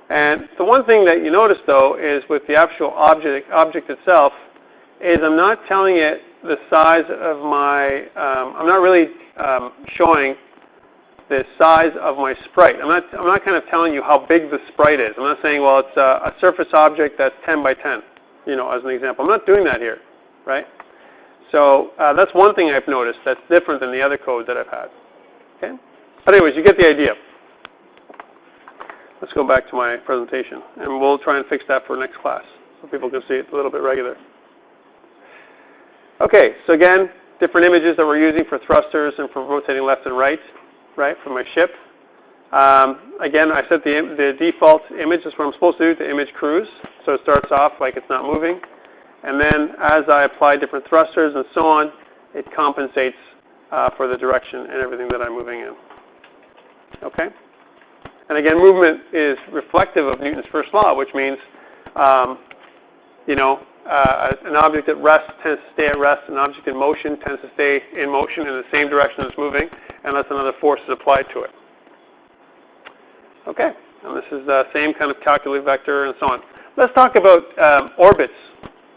And the one thing that you notice, though, is with the actual object itself, is I'm not telling it the size of my, I'm not really showing the size of my sprite. I'm not kind of telling you how big the sprite is. I'm not saying, well, it's a surface object that's 10 by 10, as an example. I'm not doing that here, right? So that's one thing I've noticed that's different than the other code that I've had. Okay? But anyways, you get the idea. Let's go back to my presentation, and we'll try and fix that for next class so people can see it a little bit regular. Okay, so again, different images that we're using for thrusters and for rotating left and right, for my ship. Again, I set the default image, that's what I'm supposed to do, to image cruise. So it starts off like it's not moving. And then as I apply different thrusters and so on, it compensates for the direction and everything that I'm moving in. Okay? And again, movement is reflective of Newton's first law, which means, an object at rest tends to stay at rest. An object in motion tends to stay in motion in the same direction it's moving, unless another force is applied to it. Okay, and this is the same kind of calculated vector and so on. Let's talk about orbits.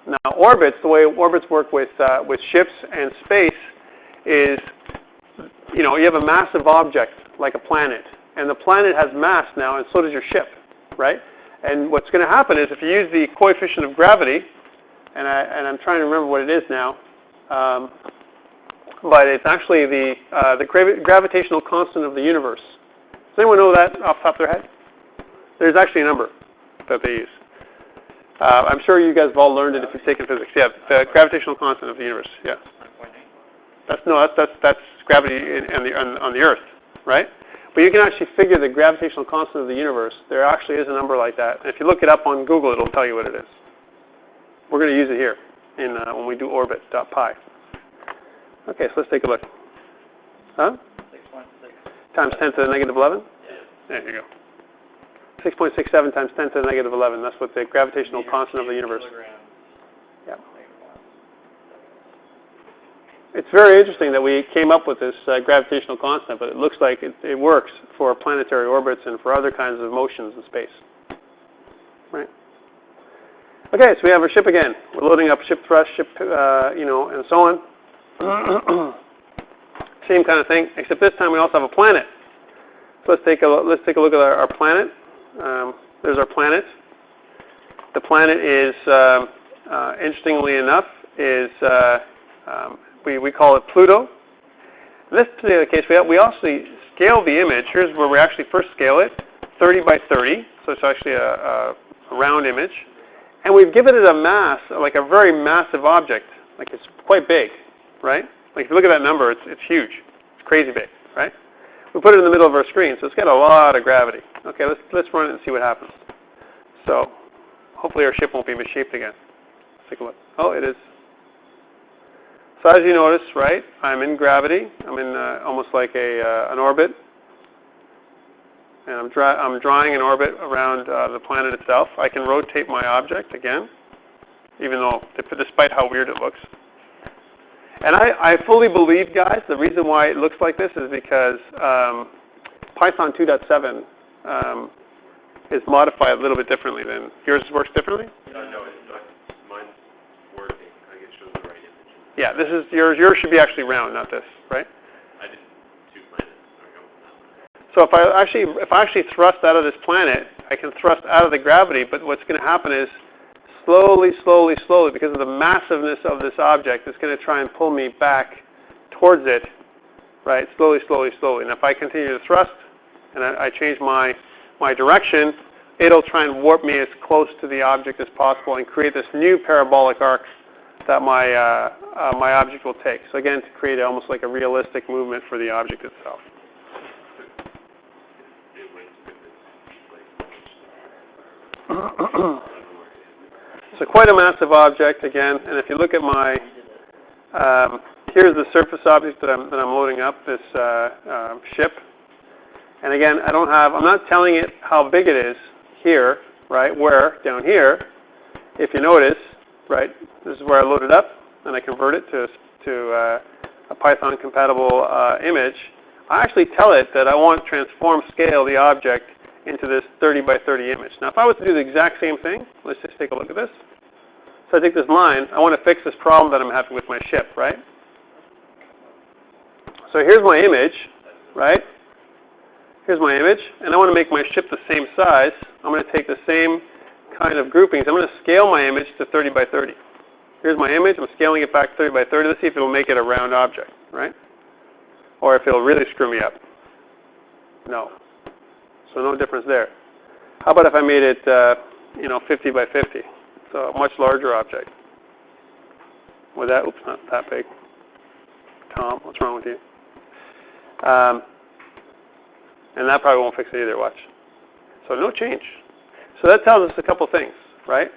Now, orbits, the way orbits work with ships and space is, you have a massive object like a planet, and the planet has mass now, and so does your ship, right? And what's going to happen is if you use the coefficient of gravity, and I'm trying to remember what it is now, but it's actually the gravitational constant of the universe. Does anyone know that off the top of their head? There's actually a number that they use. I'm sure you guys have all learned it if you've taken physics. Yeah, the gravitational constant of the universe. Yeah. That's gravity on the Earth, right? But you can actually figure the gravitational constant of the universe. There actually is a number like that. And if you look it up on Google, it'll tell you what it is. We're going to use it here when we do orbit.pi. Okay, so let's take a look. Huh? 6.6. Times 10 to the negative 11? Yeah. There you go. 6.67 times 10 to the negative 11. That's what the gravitational constant of the universe. Yeah. It's very interesting that we came up with this gravitational constant, but it looks like it works for planetary orbits and for other kinds of motions in space. Right? Okay, so we have our ship again. We're loading up ship thrust, ship, and so on. Same kind of thing, except this time we also have a planet. So let's take a look at our planet. There's our planet. The planet is, interestingly enough, we call it Pluto. In this particular case, we also scale the image. Here's where we actually first scale it, 30 by 30. So it's actually a round image. And we've given it a mass, like a very massive object. Like it's quite big, right? Like if you look at that number, it's huge. It's crazy big, right? We put it in the middle of our screen, so it's got a lot of gravity. Okay, let's run it and see what happens. So hopefully our ship won't be misshaped again. Let's take a look. Oh, it is. So as you notice, right, I'm in gravity. I'm in almost like an orbit. And I'm drawing an orbit around the planet itself. I can rotate my object again, even though, despite how weird it looks. And I fully believe, guys, the reason why it looks like this is because Python 2.7 is modified a little bit differently than yours. Works differently? No, it's not. Mine's working. I think it shows the right image. Yeah, this is yours. Yours should be actually round, not this, right? I did 2 planets. So if I actually thrust out of this planet, I can thrust out of the gravity. But what's going to happen is slowly, because of the massiveness of this object, it's going to try and pull me back towards it, right? Slowly. And if I continue to thrust and I change my direction, it'll try and warp me as close to the object as possible and create this new parabolic arc that my object will take. So again, to create almost like a realistic movement for the object itself. So quite a massive object again, and if you look at my, here's the surface object that I'm loading up, this ship. And again, I'm not telling it how big it is here, right? Where down here, if you notice, right? This is where I load it up, and I convert it to a Python compatible image. I actually tell it that I want to transform scale the object into this 30 by 30 image. Now, if I was to do the exact same thing, let's just take a look at this. So I take this line. I want to fix this problem that I'm having with my ship, right? So here's my image, right? Here's my image, and I want to make my ship the same size. I'm going to take the same kind of groupings. I'm going to scale my image to 30 by 30. Here's my image. I'm scaling it back 30 by 30. Let's see if it'll make it a round object, right? Or if it'll really screw me up. No. So no difference there. How about if I made it, 50 by 50? So a much larger object. With that, oops, not that big. Tom, what's wrong with you? And that probably won't fix it either, watch. So no change. So that tells us a couple things, right?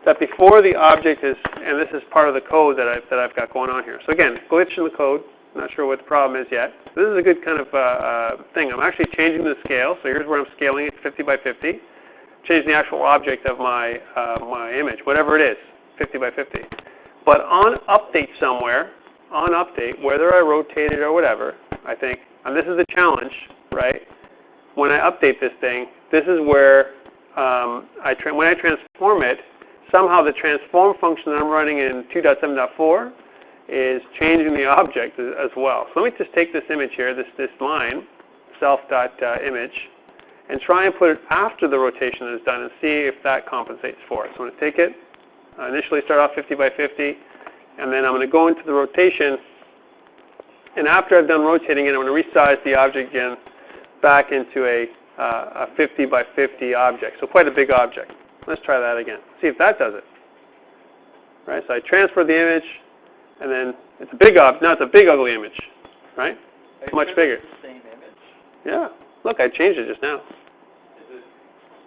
That before the object is, and this is part of the code that I've got going on here. So again, glitch in the code. Not sure what the problem is yet. This is a good kind of thing. I'm actually changing the scale. So here's where I'm scaling it 50 by 50. Change the actual object of my my image, whatever it is, 50 by 50. But on update somewhere, on update, whether I rotate it or whatever, I think, and this is the challenge, right? When I update this thing, this is where when I transform it, somehow the transform function that I'm running in 2.7.4 is changing the object as well. So let me just take this image here, this line, self.image, and try and put it after the rotation is done and see if that compensates for it. So I'm going to take it, initially start off 50 by 50, and then I'm going to go into the rotation, and after I've done rotating it, I'm going to resize the object again back into a 50 by 50 object. So quite a big object. Let's try that again. See if that does it. Right? So I transfer the image, and then it's a big object. Now it's a big ugly image. Right? It's much bigger. It's the same image? Yeah. Look, I changed it just now. Is it?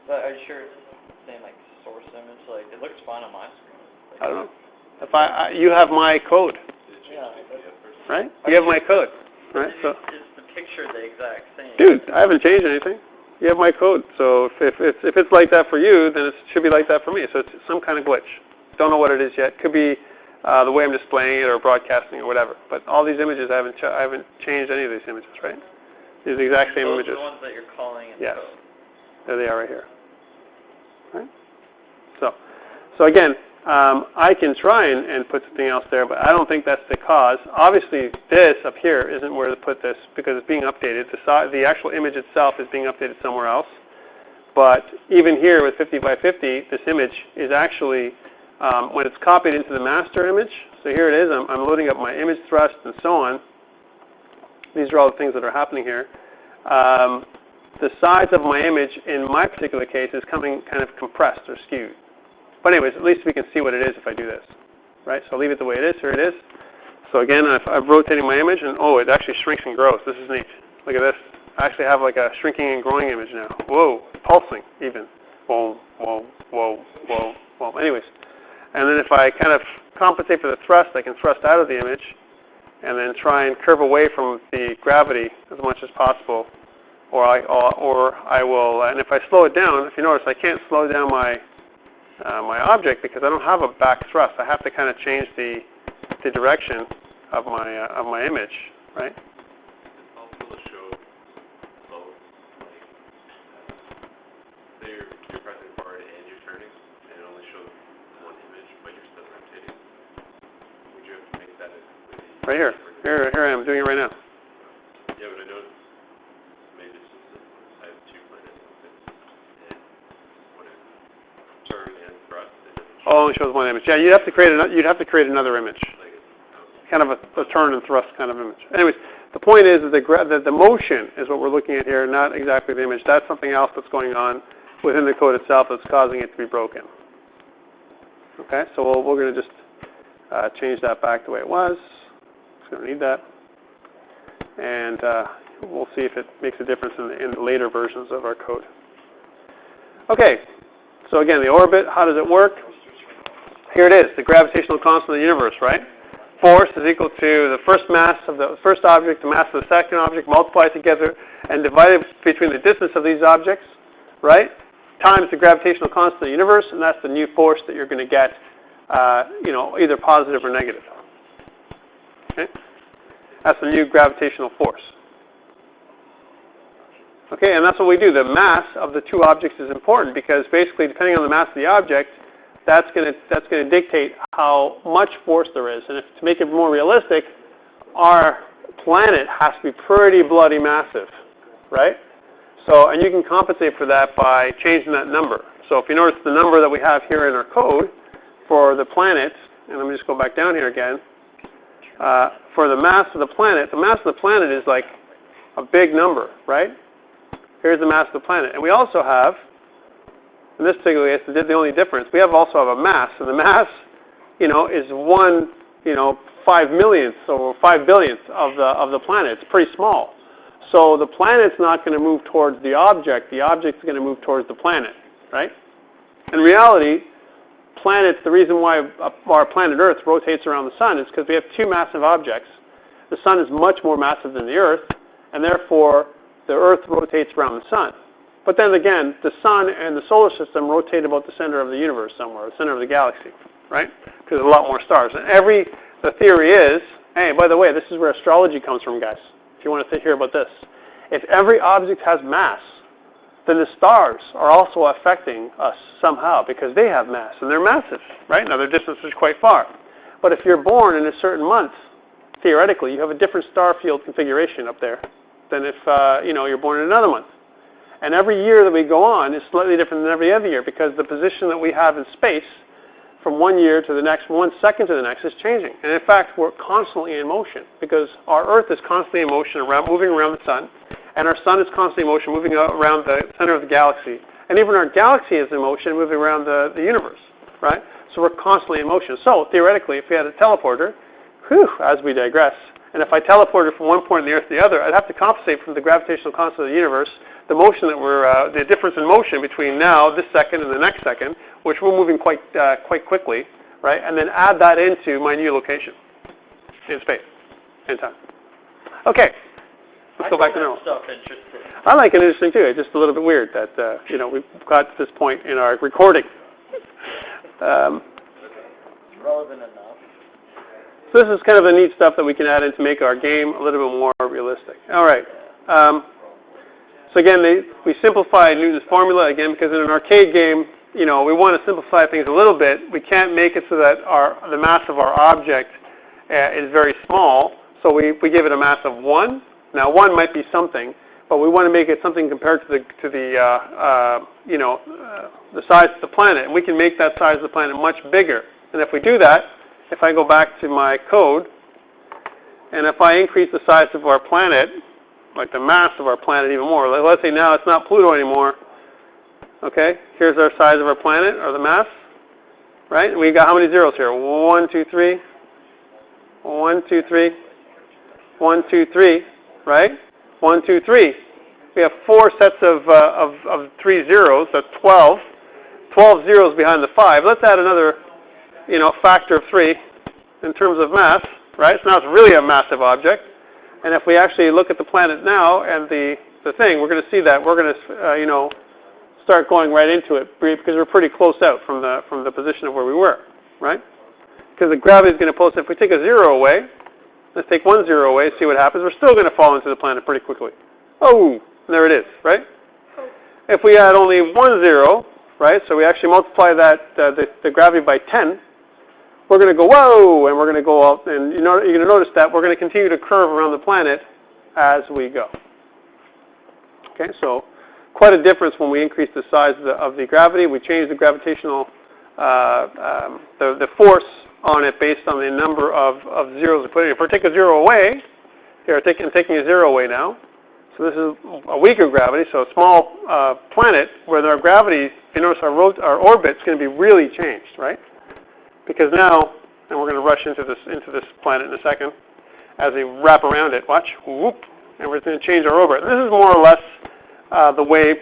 But are you sure it's the same like source image? Like it looks fine on my screen. Like, I don't know. If you have my code, yeah. right? You have my code, right? So, Is the picture the exact same? dude, I haven't changed anything. You have my code. So if it's like that for you, then it should be like that for me. So it's some kind of glitch. Don't know what it is yet. Could be the way I'm displaying it or broadcasting or whatever. But all these images, I haven't changed any of these images, right? These are the exact same Those images. are the ones that you're calling in Yes. the code. There they are right here. Right? So again, I can try and put something else there, but I don't think that's the cause. Obviously, this up here isn't where to put this because it's being updated. The actual image itself is being updated somewhere else. But even here with 50 by 50, this image is actually, when it's copied into the master image, so here it is, I'm loading up my image thrust and so on. These are all the things that are happening here. The size of my image in my particular case is coming kind of compressed or skewed. But anyways, at least we can see what it is if I do this, right? So I'll leave it the way it is. Here it is. So again, I'm rotating my image, and oh, it actually shrinks and grows. This is neat. Look at this. I actually have like a shrinking and growing image now. Whoa, pulsing even. Whoa, whoa, whoa, whoa, whoa. Anyways, and then if I kind of compensate for the thrust, I can thrust out of the image, and then try and curve away from the gravity as much as possible. Or I will, and if I slow it down, if you notice, I can't slow down my object because I don't have a back thrust. I have to kind of change the direction of my image, right? It's possible to show both, say you're pressing forward and you're turning, and it only shows one image, but you're still rotating. Would you have to make that a Right here. Here I am doing it right now. Yeah, but I noticed maybe it's just I have two planets and when I turn and thrust, it doesn't show. Oh, it only shows one image. Yeah, you'd have to create another image. Kind of a turn and thrust kind of image. Anyways, the point is that the motion is what we're looking at here, not exactly the image. That's something else that's going on within the code itself that's causing it to be broken. Okay, so we're going to just change that back the way it was. It's going to need that. And we'll see if it makes a difference in the later versions of our code. Okay, so again, the orbit, how does it work? Here it is, the gravitational constant of the universe, right? Force is equal to the first mass of the first object, the mass of the second object, multiplied together, and divided between the distance of these objects, right? Times the gravitational constant of the universe, and that's the new force that you're going to get, either positive or negative. Okay? That's the new gravitational force. Okay, and that's what we do. The mass of the two objects is important because basically, depending on the mass of the object, that's going to dictate how much force there is. And to make it more realistic, our planet has to be pretty bloody massive, right? So, and you can compensate for that by changing that number. So if you notice the number that we have here in our code for the planet, and let me just go back down here again, for the mass of the planet is like a big number, right? Here's the mass of the planet. And we also have, in this particular case, the only difference, we also have a mass, and the mass, is 5 millionths or 5 billionths of the planet. It's pretty small. So the planet's not going to move towards the object. The object's going to move towards the planet, right? In reality, planets, the reason why our planet Earth rotates around the sun is because we have two massive objects. The sun is much more massive than the Earth, and therefore the Earth rotates around the sun. But then again, the sun and the solar system rotate about the center of the universe somewhere, the center of the galaxy, right? Because there's a lot more stars. And the theory is, hey, by the way, this is where astrology comes from, guys, if you want to hear about this. If every object has mass, then the stars are also affecting us somehow because they have mass, and they're massive, right? Now, their distance is quite far. But if you're born in a certain month, theoretically, you have a different star field configuration up there than if, you're born in another month. And every year that we go on is slightly different than every other year because the position that we have in space from one year to the next, 1 second to the next is changing. And in fact, we're constantly in motion because our Earth is constantly in motion, moving around the sun, and our sun is constantly in motion, moving around the center of the galaxy. And even our galaxy is in motion, moving around the universe, right? So we're constantly in motion. So theoretically, if we had a teleporter, as we digress, and if I teleported from one point on the Earth to the other, I'd have to compensate from the gravitational constant of the universe, the motion that the difference in motion between now, this second, and the next second, which we're moving quite quickly, right? And then add that into my new location in space, in time. Okay, let's go back to normal. Stuff interesting. I like it interesting too. It's just a little bit weird that we've got to this point in our recording. Relevant enough. So this is kind of the neat stuff that we can add in to make our game a little bit more realistic. All right. So again, we simplified Newton's formula again because in an arcade game, we want to simplify things a little bit. We can't make it so that the mass of our object is very small. So we give it a mass of 1. Now 1 might be something, but we want to make it something compared to the size of the planet, and we can make that size of the planet much bigger. And if we do that, if I go back to my code, and if I increase the size of our planet, like the mass of our planet even more, let's say now it's not Pluto anymore. Okay, here's our size of our planet, or the mass, right? And we got how many zeros here? 1, 2, 3. 1, 2, 3. 1, 2, 3. Right? 1, 2, 3. We have 4 sets of 3 zeros. That's 12. 12 zeros behind the 5. Let's add another, factor of 3 in terms of mass. Right? So now it's really a massive object. And if we actually look at the planet now and the thing, we're going to see that we're going to, start going right into it because we're pretty close out from the position of where we were, right? Because the gravity is going to pull us. If we take a 0 away, let's take 1 0 away, see what happens. We're still going to fall into the planet pretty quickly. Oh, there it is, right? If we add only 1 0, right? So we actually multiply that the gravity by 10. We're going to go whoa, and we're going to go up, and you're going to notice that we're going to continue to curve around the planet as we go. Okay, so quite a difference when we increase the size of the gravity. We change the gravitational, the force on it based on the number of zeros we put in. If we take a 0 away, here I'm taking a 0 away now. So this is a weaker gravity, so a small planet where our gravity, you notice our orbit's going to be really changed, right? Because now, and we're going to rush into this planet in a second, as we wrap around it, watch, whoop, and we're going to change our orbit. And this is more or less the way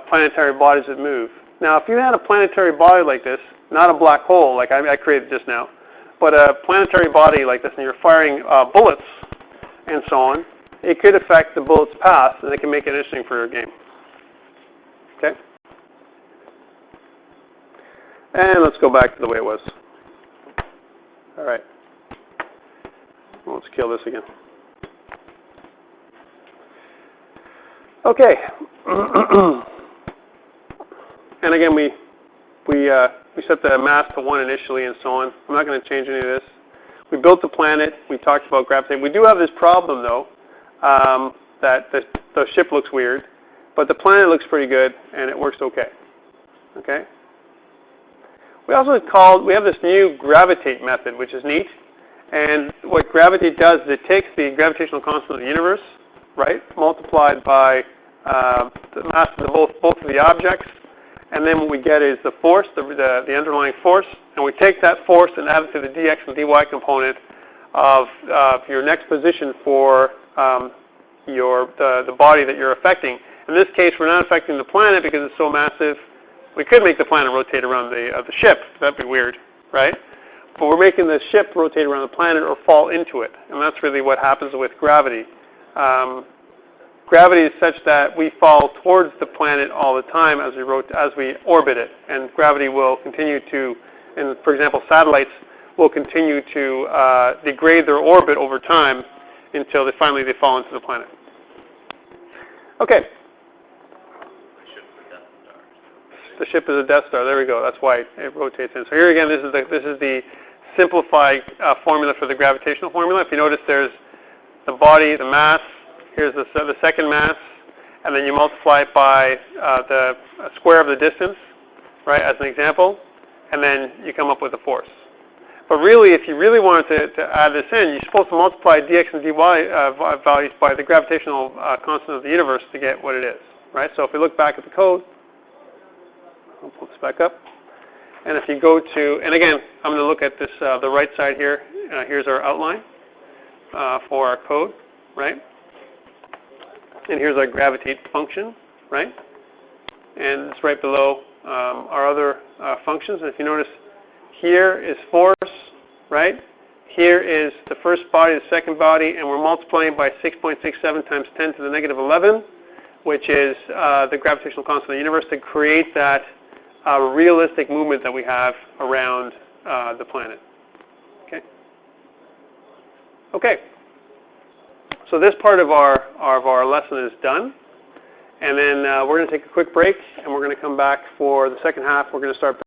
planetary bodies would move. Now, if you had a planetary body like this, not a black hole like I created just now, but a planetary body like this, and you're firing bullets and so on, it could affect the bullet's path, and it can make it interesting for your game. Okay? And let's go back to the way it was. All right. Let's kill this again. Okay. And again, we set the mass to 1 initially and so on. I'm not going to change any of this. We built the planet. We talked about gravity. We do have this problem, though, that the ship looks weird, but the planet looks pretty good, and it works okay. Okay? We have this new Gravitate Method, which is neat. And what Gravitate does is it takes the gravitational constant of the universe, right, multiplied by the mass of both of the objects, and then what we get is the force, the underlying force, and we take that force and add it to the dx and dy component of your next position for the body that you're affecting. In this case, we're not affecting the planet because it's so massive. We could make the planet rotate around the ship. That'd be weird, right? But we're making the ship rotate around the planet or fall into it, and that's really what happens with gravity. Gravity is such that we fall towards the planet all the time as we orbit it, and gravity will continue to, and for example, satellites will continue to degrade their orbit over time until finally they fall into the planet. Okay. ship is a Death Star. There we go. That's why it rotates in. So here again, this is the simplified formula for the gravitational formula. If you notice, there's the body, the mass. Here's the second mass, and then you multiply it by the square of the distance, right? As an example, and then you come up with a force. But really, if you really wanted to add this in, you're supposed to multiply dx and dy values by the gravitational constant of the universe to get what it is, right? So if we look back at the code, I'll pull this back up. And if you go to, and again, I'm going to look at this, the right side here. Here's our outline for our code, right? And here's our gravitate function, right? And it's right below our other functions. And if you notice, here is force, right? Here is the first body, the second body, and we're multiplying by 6.67 times 10 to the negative 11, which is the gravitational constant of the universe to create that realistic movement that we have around the planet. Okay. Okay. So this part of our lesson is done, and then we're going to take a quick break, and we're going to come back for the second half. We're going to start